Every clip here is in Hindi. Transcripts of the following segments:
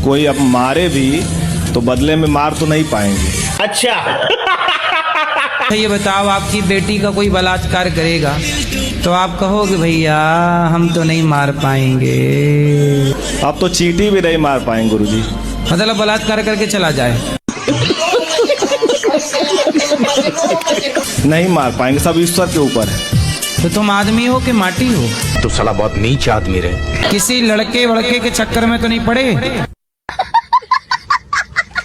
कोई अब मारे भी तो बदले में मार तो नहीं पाएंगे। अच्छा ये बताओ, आपकी बेटी का कोई बलात्कार करेगा तो आप कहोगे भैया हम तो नहीं मार पाएंगे। अब तो चींटी भी नहीं मार पाएंगे गुरुजी। मतलब बलात्कार करके चला जाए, नहीं मार पाएंगे, सब ईश्वर के ऊपर है। तो तुम आदमी हो कि माटी हो? तो साला बहुत नीच आदमी रहे। किसी लड़के वड़के के चक्कर में तो नहीं पड़े?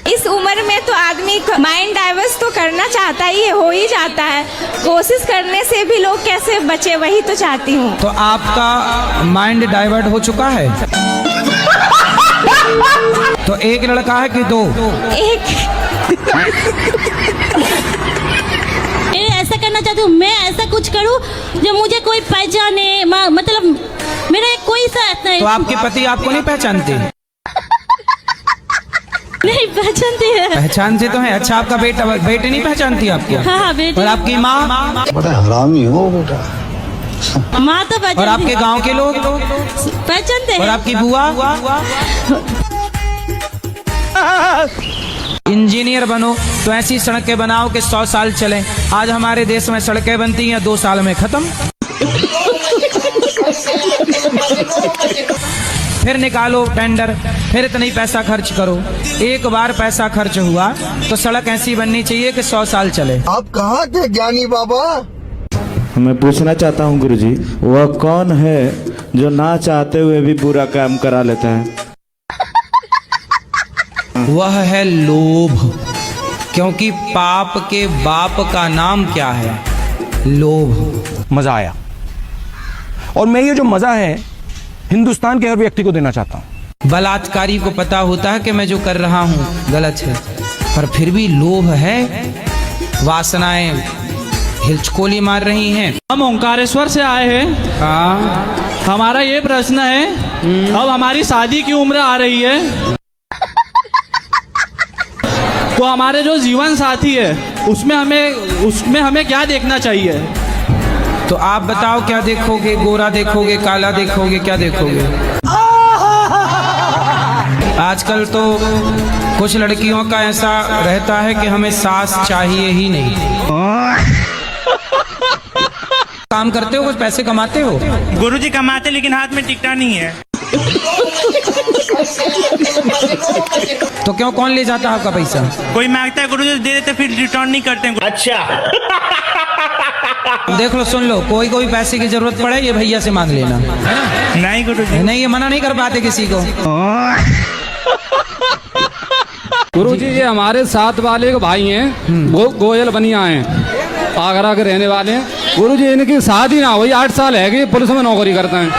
इस उम्र में तो आदमी माइंड डाइवर्स तो करना चाहता ही है, हो ही जाता है। कोशिश करने से भी लोग कैसे बचे वही तो चाहती हूँ। तो आपका माइंड डाइवर्ट हो चुका है? तो एक लड़का है कि दो? एक ऐसा करना चाहती हूँ, मैं ऐसा कुछ करूँ जो मुझे कोई पहचाने, मतलब मेरा कोई साथ नहीं। तो आपके पति आपको नहीं पहचानते? नहीं पहचानती है। पहचानते तो है। अच्छा, आपका बेटे नहीं पहचानती आपको? हाँ बेटे। और आपकी माँ? बड़ा हरामी हो बेटा। माँ तो पहचानती। और आपके गांव के लोग पहचानते हैं। और आपकी बुआ? इंजीनियर बनो तो ऐसी सड़कें बनाओ कि 100 साल चलें। आज हमारे देश में सड़कें बनती हैं 2 साल में खत्म। फिर निकालो टेंडर, फिर इतना ही पैसा खर्च करो। एक बार पैसा खर्च हुआ तो सड़क ऐसी बननी चाहिए कि 100 साल चले। आप कहाँ थे ज्ञानी बाबा? मैं पूछना चाहता हूँ गुरुजी, वह कौन है जो ना चाहते हुए भी बुरा काम करा लेता है? वह है लोभ। क्योंकि पाप के बाप का नाम क्या है? लोभ। मजा आया, और मैं ये जो मजा है हिंदुस्तान के हर व्यक्ति को देना चाहता हूँ। बलात्कारी को पता होता है कि मैं जो कर रहा हूँ गलत है, पर फिर भी लोभ है, वासनाएं हिचकोली मार रही हैं। हम ओंकारेश्वर से आए हैं। हाँ, हमारा ये प्रश्न है, अब हमारी शादी की उम्र आ रही है, तो हमारे जो जीवन साथी है उसमें हमें क्या देखना चाहिए? तो आप बताओ क्या देखोगे? गोरा देखोगे, काला देखोगे, क्या देखोगे? आजकल तो कुछ लड़कियों का ऐसा रहता है कि हमें सास चाहिए ही नहीं। काम करते हो, कुछ पैसे कमाते हो? गुरुजी कमाते, लेकिन हाथ में टिकटा नहीं है। तो क्यों, कौन ले जाता है आपका पैसा? कोई मांगता है गुरुजी दे देते, फिर रिटर्न नहीं करते हैं। अच्छा देख लो, सुन लो, कोई पैसे की जरूरत पड़े ये भैया से मांग लेना, है ना? नहीं गुरुजी, नहीं, ये मना नहीं कर पाते किसी को। गुरुजी ये हमारे साथ वाले के भाई हैं, गोयल बनिया हैं, आगरा के रहने वाले हैं। गुरुजी इनकी शादी ना हुई 8 साल है कि पुलिस में नौकरी करते हैं।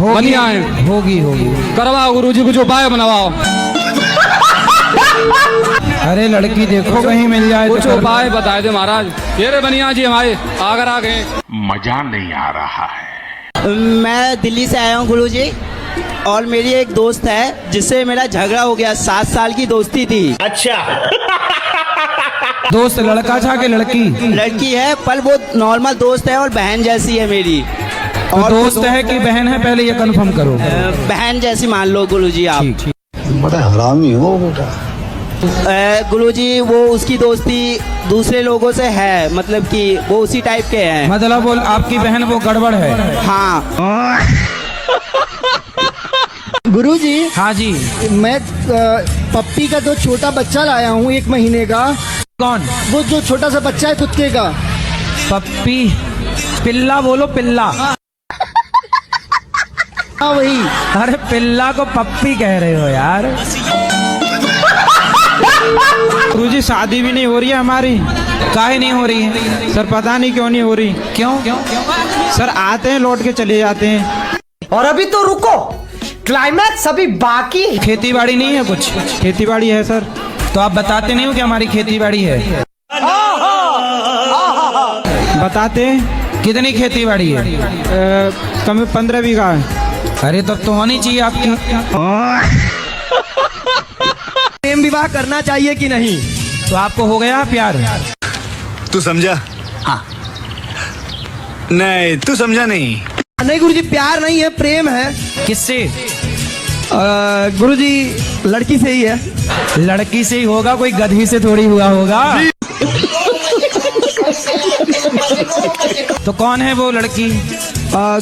बनिया हैं। होगी करवाओ गुरुजी, कुछ उपाय बनवाओ। अरे लड़की देखो कहीं मिल जाए, कुछ उपाय बताए दे महाराज। ये रे बनिया जी हमारे आगरा गए। मजा नहीं आ रहा है। मैं दिल्ली से आया हूँ गुरुजी, और मेरी एक दोस्त है जिससे मेरा झगड़ा हो गया। 7 साल की दोस्ती थी। अच्छा दोस्त लड़का था कि लड़की? लड़की है, पर वो नॉर्मल दोस्त है और बहन जैसी है मेरी। तो और दोस्त है कि बहन है, पहले ये कंफर्म करो। बहन जैसी मान लो गुरुजी आप। ठीक। बड़ा हरामी हो बेटा। गुरुजी वो उसकी दोस्ती दूसरे लोगों से है, मतलब कि वो उसी टाइप के हैं। मतलब वो आपकी बहन वो गड़बड़ है? हाँ गुरुजी। हाँ जी। मैं पप्पी का जो छोटा बच्चा लाया हूँ 1 महीने का। कौन? वो जो छोटा सा बच्चा है कुत्ते का। पप्पी? पिल्ला बोलो, पिल्ला। हाँ वही। अरे पिल्ला को पप्पी कह रहे हो यार। गुरुजी शादी भी नहीं हो रही है हमारी। काहे नहीं हो रही है? सर पता नहीं क्यों नहीं हो रही। क्यों? सर आते हैं, लौट के चले जाते हैं। और अभी तो रुको, क्लाइमैक्स अभी बाकी। खेती बाड़ी नहीं है कुछ? खेती बाड़ी है सर। तो आप बताते नहीं हो कि हमारी खेती बाड़ी है? बताते हैं। कितनी खेती बाड़ी है? कम 15 बीघा है। अरे तब तो होनी चाहिए आपकी। प्रेम विवाह करना चाहिए कि नहीं? तो आपको हो गया प्यार? तू समझा? हाँ। नहीं तू समझा नहीं। नहीं गुरुजी, प्यार नहीं है, प्रेम है। किससे? गुरुजी लड़की से ही है। लड़की से ही होगा, कोई गधी से थोड़ी हुआ होगा। तो कौन है वो लड़की?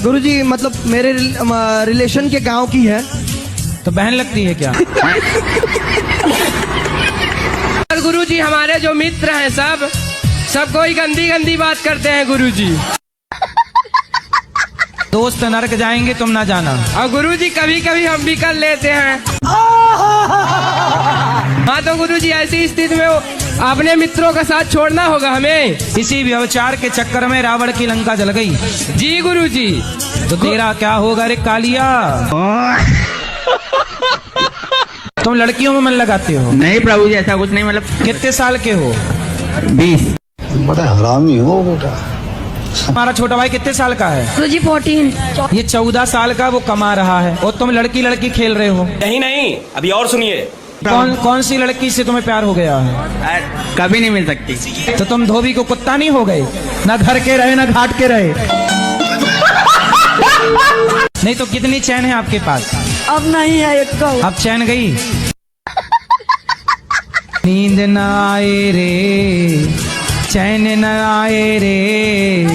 गुरुजी मतलब मेरे रिलेशन के गांव की है। तो बहन लगती है क्या? गुरुजी हमारे जो मित्र हैं सब कोई गंदी गंदी बात करते हैं गुरुजी। दोस्त नरक जाएंगे, तुम ना जाना। और गुरुजी कभी कभी हम भी कर लेते हैं। हाँ तो गुरुजी ऐसी स्थिति में अपने मित्रों का साथ छोड़ना होगा हमें। इसी व्यवचार के चक्कर में रावण की लंका जल गई। जी गुरुजी। तो तेरा क्या होगा रे कालिया? तुम लड़कियों में मन लगाते हो? नहीं प्रभु जी ऐसा कुछ नहीं, मतलब कितने साल के हो? 20। बड़ा हरामी हो बेटा। हमारा छोटा भाई कितने साल का है? गुरुजी 14। ये 14 साल का वो कमा रहा है और तुम लड़की लड़की खेल रहे हो। नहीं अभी और सुनिए। कौन सी लड़की से तुम्हें प्यार हो गया है? कभी नहीं मिल सकती। तो तुम धोबी को कुत्ता नहीं हो गए? ना घर के रहे ना घाट के रहे। नहीं तो कितनी चैन है आपके पास? अब नहीं है एक को। अब चैन गई। नींद न आए रे, चैन न आए रे।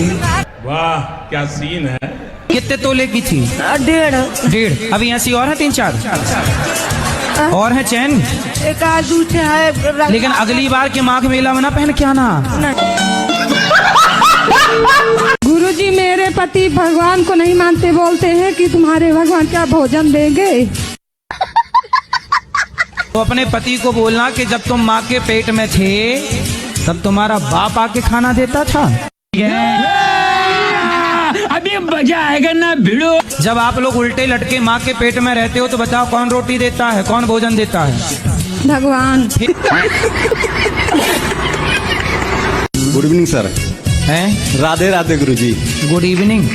वाह क्या सीन है। कितने तोले की थी? 1.5। अभी ऐसी और है 3-4 और है चैन। एक आदू है। लेकिन अगली बार के माघ मेला में ना पहन के आना। गुरुजी मेरे पति भगवान को नहीं मानते, बोलते हैं कि तुम्हारे भगवान क्या भोजन देंगे। तो अपने पति को बोलना कि जब तुम माँ के पेट में थे तब तुम्हारा बाप आके खाना देता था। अभी मजा आएगा ना भिड़ो। जब आप लोग उल्टे लटके माँ के पेट में रहते हो तो बताओ कौन रोटी देता है, कौन भोजन देता है? भगवान। Good evening sir. हैं? राधे राधे गुरुजी। Good evening.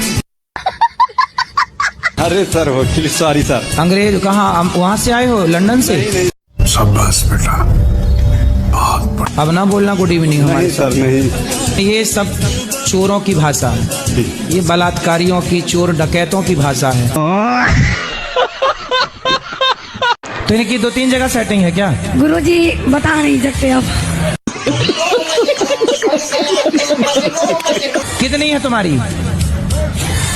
अरे सर वकील सॉरी सर। अंग्रेज कहाँ? वहाँ से आए हो? लंदन से? शाबाश बेटा। अब ना बोलना गुड इवनिंग हमारे नहीं सर नहीं। ये सब चोरों की भाषा है, ये बलात्कारियों की, चोर डकैतों की भाषा है। तो इनकी 2-3 जगह सेटिंग है क्या? गुरुजी बता नहीं सकते अब। कितनी है तुम्हारी?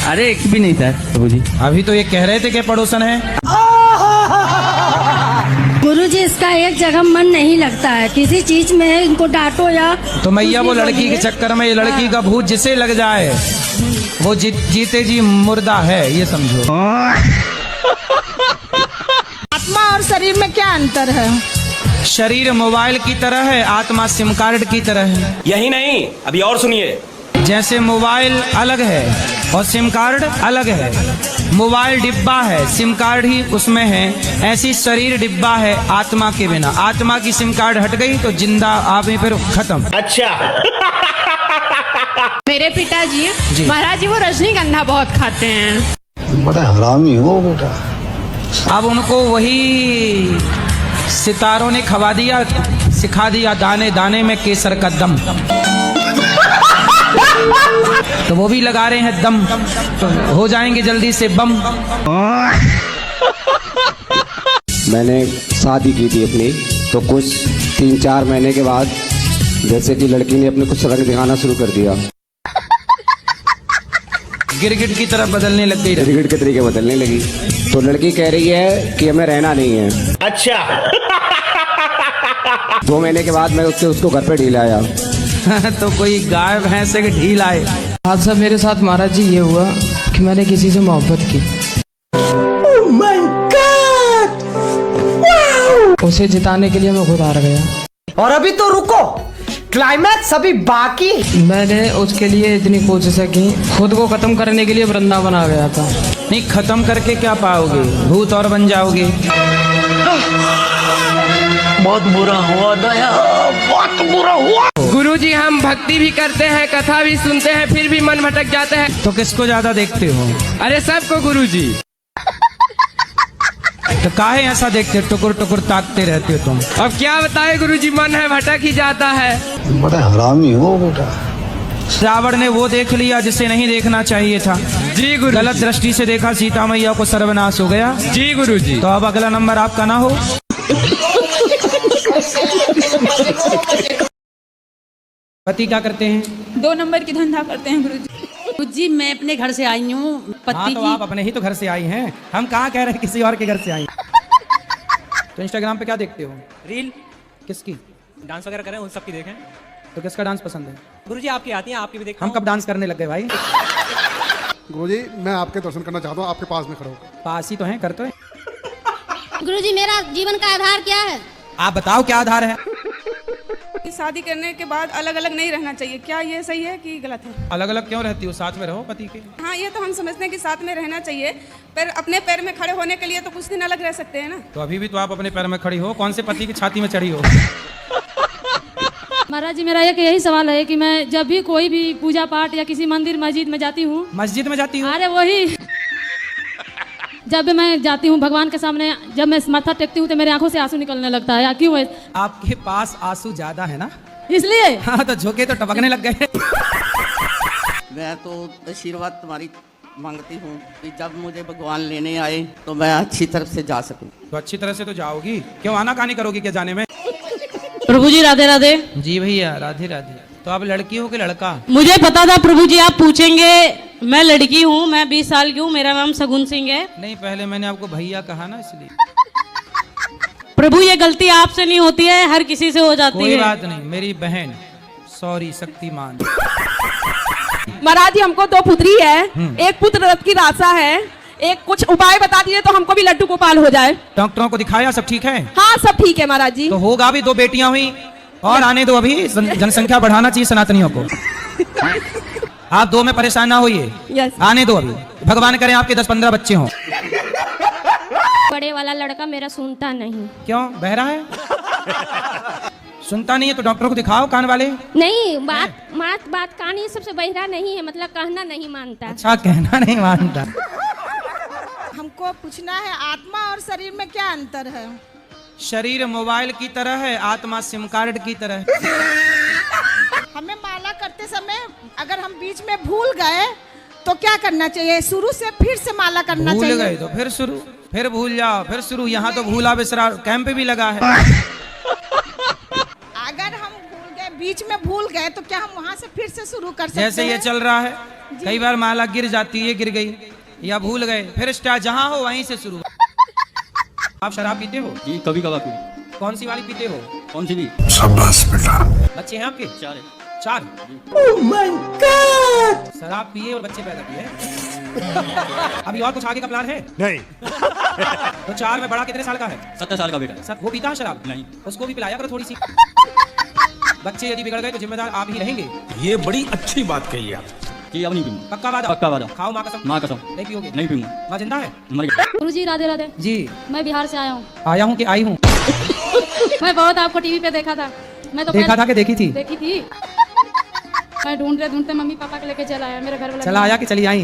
अरे एक भी नहीं सर प्रभु जी। अभी तो ये कह रहे थे कि पड़ोसन है। गुरुजी इसका एक जगह मन नहीं लगता है, किसी चीज में इनको डांटो या तो मैया वो लड़की के चक्कर में ये लड़की का भूत जिसे लग जाए वो जीते जी मुर्दा है, ये समझो। आत्मा और शरीर में क्या अंतर है? शरीर मोबाइल की तरह है, आत्मा सिम कार्ड की तरह है। यही नहीं अभी और सुनिए। जैसे मोबाइल अलग है और सिम कार्ड अलग है। मोबाइल डिब्बा है, सिम कार्ड ही उसमें है। ऐसी शरीर डिब्बा है आत्मा के बिना। आत्मा की सिम कार्ड हट गई तो जिंदा आप ही फिर खत्म। अच्छा। मेरे पिताजी महाराज जी वो रजनीगंधा बहुत खाते हैं। बड़ा हरामी हो बेटा। अब उनको वही सितारों ने खवा दिया, सिखा दिया दाने दाने में केसर का दम। तो वो भी लगा रहे हैं दम, तो हो जाएंगे जल्दी से बम। मैंने शादी की थी अपनी, तो कुछ 3-4 महीने के बाद जैसे कि लड़की ने अपने कुछ रंग दिखाना शुरू कर दिया। गिरगिट की तरफ बदलने लग गई। गिरगिट के तरीके बदलने लगी। तो लड़की कह रही है कि हमें रहना नहीं है। अच्छा। 2 महीने के बाद मैं उसको घर पे ढील आया। तो कोई गाय भैंस के ढील आए। हादसा मेरे साथ महाराज जी ये हुआ कि मैंने किसी से मोहब्बत की। उसे जिताने के लिए मैं खुद हार गया। और अभी तो रुको, क्लाइमैक्स अभी बाकी। मैंने उसके लिए इतनी कोशिशें की, खुद को खत्म करने के लिए वृंदावन आ गया था। नहीं, खत्म करके क्या पाओगे? भूत और बन जाओगे। बहुत बुरा हुआ दया, बहुत बुरा हुआ। गुरुजी हम भक्ति भी करते हैं, कथा भी सुनते हैं, फिर भी मन भटक जाते हैं। तो किसको ज्यादा देखते हो? अरे सबको गुरुजी। तो काहे ऐसा देखते, टुकुर टुकुर ताकते रहते हो तुम? अब क्या बताए गुरुजी, मन है भटक ही जाता है। बड़ा हरामी हो बेटा। रावण ने वो देख लिया जिसे नहीं देखना चाहिए था। जी गुरु गलत दृष्टि से देखा, सीता मैया को सर्वनाश हो गया। जी गुरु जी। तो अब अगला नंबर आपका ना हो। पति क्या करते हैं? 2 नंबर की धंधा करते हैं गुरुजी। जी मैं अपने घर से आई हूँ हाँ, तो आप अपने ही तो घर से आई हैं, हम कहाँ कह रहे हैं किसी और के घर से आई। तो इंस्टाग्राम पे क्या देखते हो? रील किसकी? डांस वगैरह करें उन सब की देखें। तो किसका डांस पसंद है? गुरुजी आपकी आती हैं, आपकी भी देखें। हम कब डांस करने लग गए भाई? गुरुजी मैं आपके दर्शन करना चाहता हूँ, आपके पास में खड़ा होकर। पास ही तो हैं, कर तो है। गुरुजी मेरा जीवन का आधार क्या है? आप बताओ क्या आधार है? शादी करने के बाद अलग अलग नहीं रहना चाहिए, क्या ये सही है कि गलत है? अलग अलग क्यों रहती हो? साथ में रहो पति के। हाँ, ये तो हम समझते हैं कि साथ में रहना चाहिए, पर अपने पैर में खड़े होने के लिए तो कुछ दिन अलग रह सकते हैं ना। तो अभी भी तो आप अपने पैर में खड़ी हो, कौन से पति की छाती में चढ़ी हो? महाराज जी मेरा एक यही सवाल है कि मैं जब भी कोई भी पूजा पाठ या किसी मंदिर मस्जिद में जाती हूँ। मस्जिद में जाती हूँ? अरे वही जब भी मैं जाती हूँ भगवान के सामने, जब मैं माथा टेकती हूँ तो मेरे आंखों से आंसू निकलने लगता है। क्यों है? आपके पास आंसू ज्यादा है ना, इसलिए। हाँ, तो झोंके तो टपकने लग गए। मैं तो आशीर्वाद तुम्हारी मांगती हूँ कि जब मुझे भगवान लेने आए तो मैं अच्छी तरफ से जा सकूँ। तो अच्छी तरह से तो जाओगी, क्यों आनाकानी करोगी क्या जाने में? प्रभु जी राधे राधे। जी भैया राधे राधे। तो आप लड़की हो कि लड़का? मुझे पता था प्रभु जी आप पूछेंगे। मैं लड़की हूँ, मैं 20 साल की हूँ, मेरा नाम सगुन सिंह है। नहीं, पहले मैंने आपको भैया कहा ना, इसलिए। प्रभु ये गलती आपसे नहीं होती है, हर किसी से हो जाती है। कोई बात नहीं, मेरी बहन। सॉरी शक्तिमान। महाराज जी हमको 2 पुत्री है, एक पुत्र रथ की राशा है, एक कुछ उपाय बता दिए तो हमको भी लड्डू गोपाल हो जाए। डॉक्टरों को दिखाया, सब ठीक है? हाँ सब ठीक है महाराज जी। तो होगा भी, 2 बेटियां हुई और आने दो, अभी जनसंख्या बढ़ाना चाहिए सनातनियों को। आप 2 में परेशान ना होइए, यस। आने दो अभी, भगवान करें आपके 10-15 बच्चे हों। बड़े वाला लड़का मेरा सुनता नहीं। क्यों, बहरा है? सुनता नहीं है तो डॉक्टर को दिखाओ, कान वाले। नहीं, बात कहानी सबसे बहिरा नहीं है, मतलब कहना नहीं मानता। अच्छा, कहना नहीं मानता। हमको पूछना है आत्मा और शरीर में क्या अंतर है? शरीर मोबाइल की तरह है, आत्मा सिम कार्ड की तरह। हमें माला करते समय अगर हम बीच में भूल गए तो क्या करना चाहिए? शुरू से फिर से माला करना चाहिए? भूल गए तो फिर शुरू, फिर भूल जाओ, फिर शुरू। यहाँ तो भूला बिसरा कैंप भी लगा है। अगर हम भूल गए, बीच में भूल गए, तो क्या हम वहाँ से फिर से शुरू कर सकते हैं? जैसे ये चल रहा है, कई बार माला गिर जाती है, गिर गई या भूल गए, फिर स्टार्ट जहाँ हो वहीं से शुरू। आप शराब पीते हो? जी कभी कभार। कौन सी वाली पीते हो? कौन सी भी? शाबाश बेटा। बच्चे हैं आपके? 4 है। 4? Oh my God! शराब पिए और बच्चे पैदा किए। अभी और कुछ आगे का प्लान है? नहीं। तो 4 में बड़ा कितने साल का है? 17 साल का बेटा। सब वो पीता है शराब? नहीं। उसको भी पिलाया करो थोड़ी सी। बच्चे यदि बिगड़ गए तो जिम्मेदार आप ही रहेंगे। ये बड़ी अच्छी बात कही आप। कि अब नहीं पीऊंगा। पक्का वादा? पक्का वादा। खाओ माँ कसम? माँ कसम। नहीं पियोगे? नहीं पीऊंगा। माँ जिंदा है? मर गया। गुरुजी राधे राधे। जी मैं बिहार से आया हूँ। आया हूँ कि आई हूँ? मैं बहुत आपको टीवी पे देखा था। मैं तो देखा था कि देखी थी? देखी थी। मैं ढूंढते मम्मी पापा को लेके चला आया, मेरे घर वाला। चला आया कि चली आई?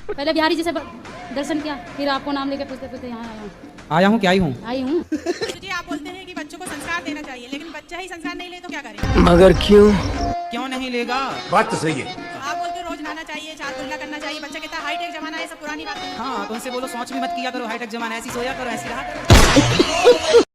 पहले बिहारी जी से दर्शन किया, फिर आपको नाम लेके पूछते यहाँ आया हूँ। आया हूँ कि आई हूँ? आई हूँ। जी आप बोलते हैं कि बच्चों को संस्कार देना चाहिए, लेकिन बच्चा ही संस्कार नहीं ले तो क्या करें? मगर क्यों? क्यों नहीं लेगा? बात तो सही है। आप बोलते रोज नहाना चाहिए, 4 कुल्ला करना चाहिए, बच्चा कहता है हाईटेक जमाना है, सब पुरानी बात है। हाँ, तो उनसे बोलो सोच भी मत किया करो, हाईटेक जमाना, ऐसी सोया करो, ऐसी रहा करो।